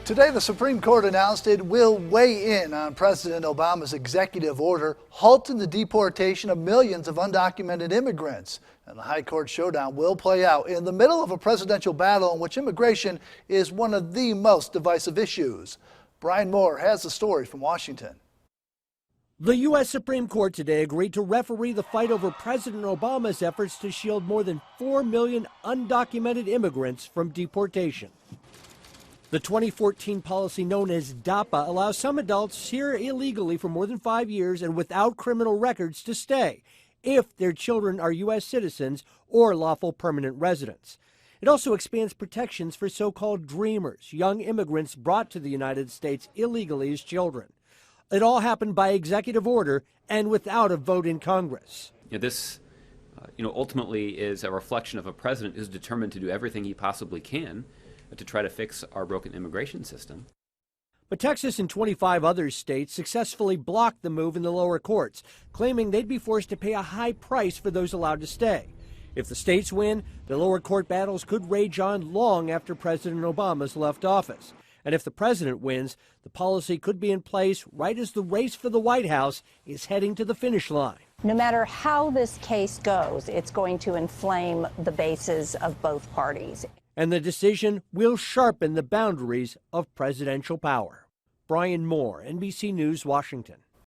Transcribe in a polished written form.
Today, the Supreme Court announced it will weigh in on President Obama's executive order halting the deportation of millions of undocumented immigrants. And the High Court showdown will play out in the middle of a presidential battle in which immigration is one of the most divisive issues. Brian Moore has the story from Washington. The U.S. Supreme Court today agreed to referee the fight over President Obama's efforts to shield more than 4 million undocumented immigrants from deportation. The 2014 policy known as DAPA allows some adults here illegally for more than 5 years and without criminal records to stay, if their children are U.S. citizens or lawful permanent residents. It also expands protections for so-called dreamers, young immigrants brought to the United States illegally as children. It all happened by executive order and without a vote in Congress. This ultimately is a reflection of a president who's determined to do everything he possibly can to try to fix our broken immigration system. But Texas and 25 other states successfully blocked the move in the lower courts, claiming they'd be forced to pay a high price for those allowed to stay. If the states win, the lower court battles could rage on long after President Obama's left office. And if the president wins, the policy could be in place right as the race for the White House is heading to the finish line. No matter how this case goes, it's going to inflame the bases of both parties. And the decision will sharpen the boundaries of presidential power. Brian Moore, NBC News, Washington.